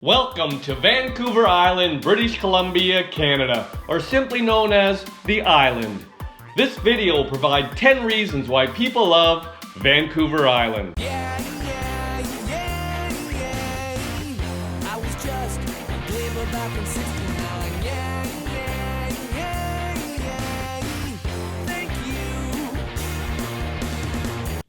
Welcome to Vancouver Island, British Columbia, Canada, or simply known as the Island. This video will provide 10 reasons why people love Vancouver Island. I was just a labor back in 69. Thank you.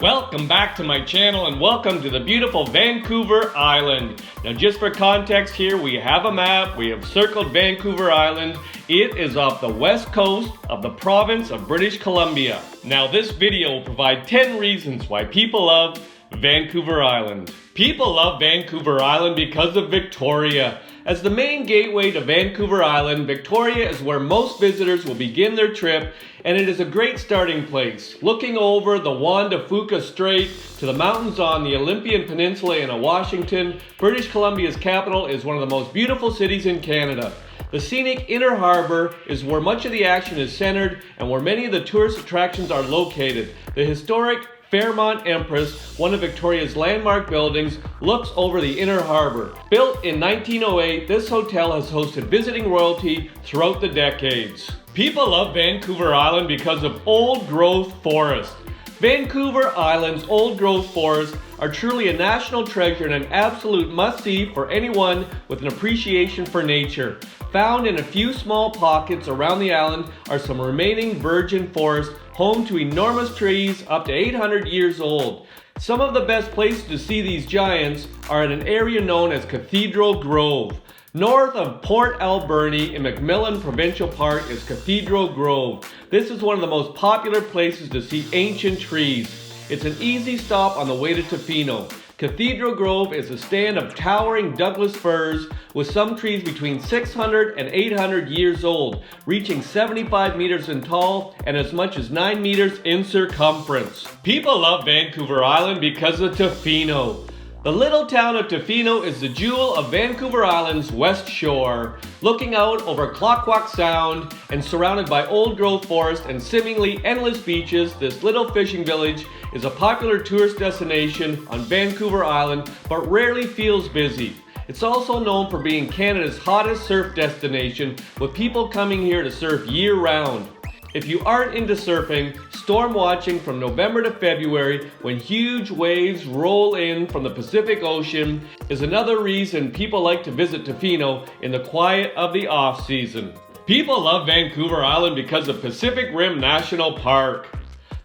Welcome back to my channel and welcome to the beautiful Vancouver Island. Now just for context here, we have a map, we have circled Vancouver Island. It is off the west coast of the province of British Columbia. Now this video will provide 10 reasons why people love Vancouver Island. People love Vancouver Island because of Victoria. As the main gateway to Vancouver Island, Victoria is where most visitors will begin their trip, and it is a great starting place. Looking over the Juan de Fuca Strait to the mountains on the Olympian Peninsula in Washington, British Columbia's capital is one of the most beautiful cities in Canada. The scenic Inner Harbour is where much of the action is centered and where many of the tourist attractions are located. The historic Fairmont Empress, one of Victoria's landmark buildings, looks over the Inner Harbour. Built in 1908, this hotel has hosted visiting royalty throughout the decades. People love Vancouver Island because of old-growth forest. Vancouver Island's old-growth forests are truly a national treasure and an absolute must-see for anyone with an appreciation for nature. Found in a few small pockets around the island are some remaining virgin forests, home to enormous trees up to 800 years old. Some of the best places to see these giants are in an area known as Cathedral Grove. North of Port Alberni in McMillan Provincial Park is Cathedral Grove. This is one of the most popular places to see ancient trees. It's an easy stop on the way to Tofino. Cathedral Grove is a stand of towering Douglas firs with some trees between 600 and 800 years old, reaching 75 meters in tall and as much as 9 meters in circumference. People love Vancouver Island because of Tofino. The little town of Tofino is the jewel of Vancouver Island's west shore. Looking out over Clayoquot Sound and surrounded by old-growth forest and seemingly endless beaches, this little fishing village is a popular tourist destination on Vancouver Island, but rarely feels busy. It's also known for being Canada's hottest surf destination, with people coming here to surf year-round. If you aren't into surfing, storm watching from November to February when huge waves roll in from the Pacific Ocean is another reason people like to visit Tofino in the quiet of the off-season. People love Vancouver Island because of Pacific Rim National Park.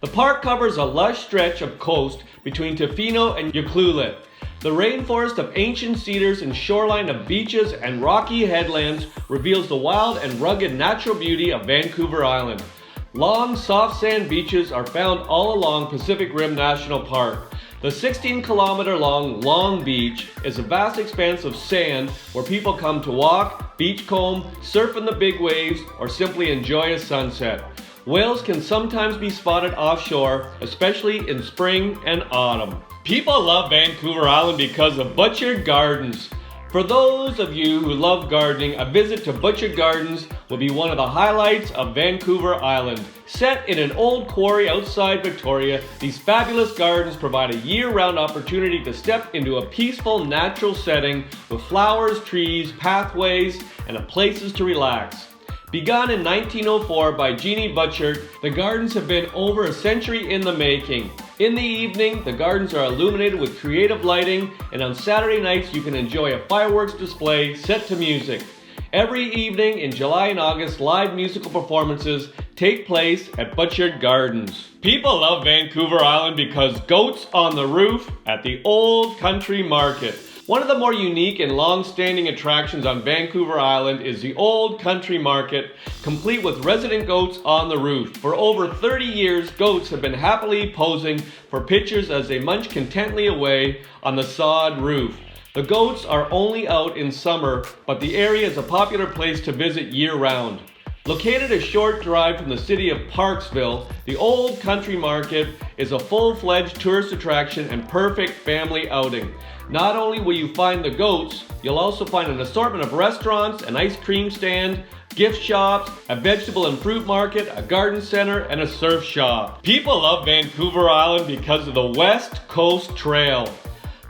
The park covers a lush stretch of coast between Tofino and Ucluelet. The rainforest of ancient cedars and shoreline of beaches and rocky headlands reveals the wild and rugged natural beauty of Vancouver Island. Long, soft sand beaches are found all along Pacific Rim National Park. The 16-kilometer-long Long Beach is a vast expanse of sand where people come to walk, beachcomb, surf in the big waves, or simply enjoy a sunset. Whales can sometimes be spotted offshore, especially in spring and autumn. People love Vancouver Island because of Butchart Gardens. For those of you who love gardening, a visit to Butchart Gardens will be one of the highlights of Vancouver Island. Set in an old quarry outside Victoria, these fabulous gardens provide a year-round opportunity to step into a peaceful natural setting with flowers, trees, pathways, and places to relax. Begun in 1904 by Jeannie Butchart, the gardens have been over a century in the making. In the evening, the gardens are illuminated with creative lighting, and on Saturday nights you can enjoy a fireworks display set to music. Every evening in July and August, live musical performances take place at Butchart Gardens. People love Vancouver Island because goats on the roof at the Old Country Market. One of the more unique and long-standing attractions on Vancouver Island is the Old Country Market, complete with resident goats on the roof. For over 30 years, goats have been happily posing for pictures as they munch contentedly away on the sod roof. The goats are only out in summer, but the area is a popular place to visit year-round. Located a short drive from the city of Parksville, the Old Country Market is a full-fledged tourist attraction and perfect family outing. Not only will you find the goats, you'll also find an assortment of restaurants, an ice cream stand, gift shops, a vegetable and fruit market, a garden center, and a surf shop. People love Vancouver Island because of the West Coast Trail.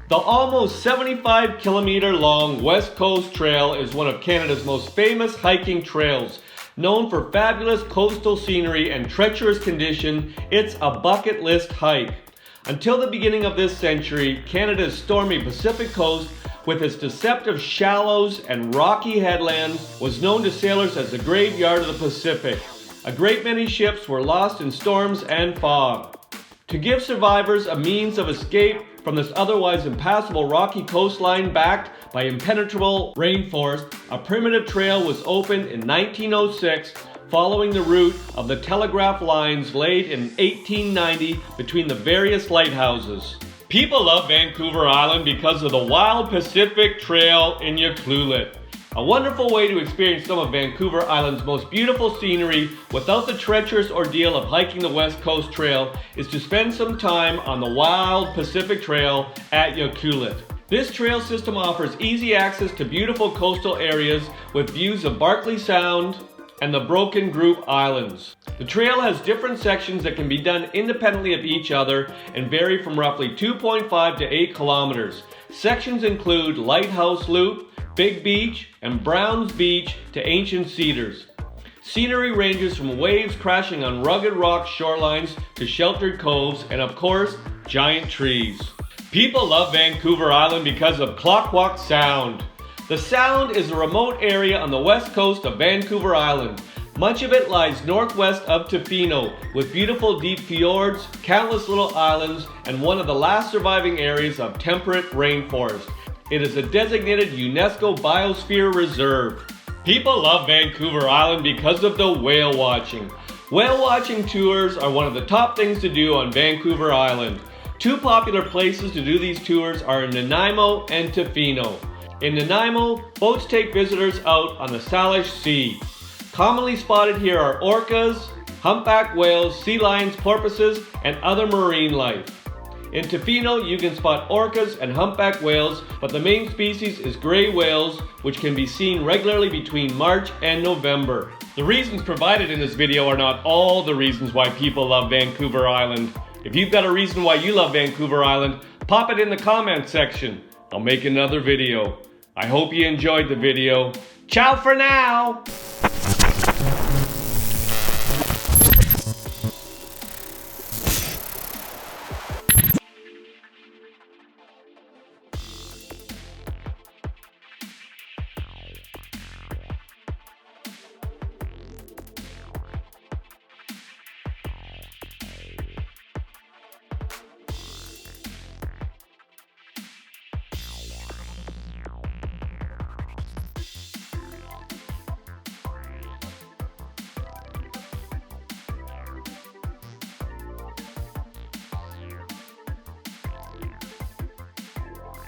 The almost 75-kilometer long West Coast Trail is one of Canada's most famous hiking trails. Known for fabulous coastal scenery and treacherous condition, it's a bucket list hike. Until the beginning of this century, Canada's stormy Pacific coast, with its deceptive shallows and rocky headlands, was known to sailors as the graveyard of the Pacific. A great many ships were lost in storms and fog. To give survivors a means of escape from this otherwise impassable rocky coastline backed by impenetrable rainforest, a primitive trail was opened in 1906 following the route of the telegraph lines laid in 1890 between the various lighthouses. People love Vancouver Island because of the wild Pacific Trail in Ucluelet. A wonderful way to experience some of Vancouver Island's most beautiful scenery without the treacherous ordeal of hiking the West Coast Trail is to spend some time on the wild Pacific Trail at Ucluelet. This trail system offers easy access to beautiful coastal areas with views of Barkley Sound and the Broken Group Islands. The trail has different sections that can be done independently of each other and vary from roughly 2.5 to 8 kilometers. Sections include Lighthouse Loop, Big Beach, and Browns Beach to Ancient Cedars. Scenery ranges from waves crashing on rugged rock shorelines to sheltered coves and, of course, giant trees. People love Vancouver Island because of Clayoquot Sound. The Sound is a remote area on the west coast of Vancouver Island. Much of it lies northwest of Tofino, with beautiful deep fjords, countless little islands, and one of the last surviving areas of temperate rainforest. It is a designated UNESCO Biosphere Reserve. People love Vancouver Island because of the whale watching. Whale watching tours are one of the top things to do on Vancouver Island. Two popular places to do these tours are in Nanaimo and Tofino. In Nanaimo, boats take visitors out on the Salish Sea. Commonly spotted here are orcas, humpback whales, sea lions, porpoises, and other marine life. In Tofino, you can spot orcas and humpback whales, but the main species is gray whales, which can be seen regularly between March and November. The reasons provided in this video are not all the reasons why people love Vancouver Island. If you've got a reason why you love Vancouver Island, pop it in the comment section. I'll make another video. I hope you enjoyed the video. Ciao for now!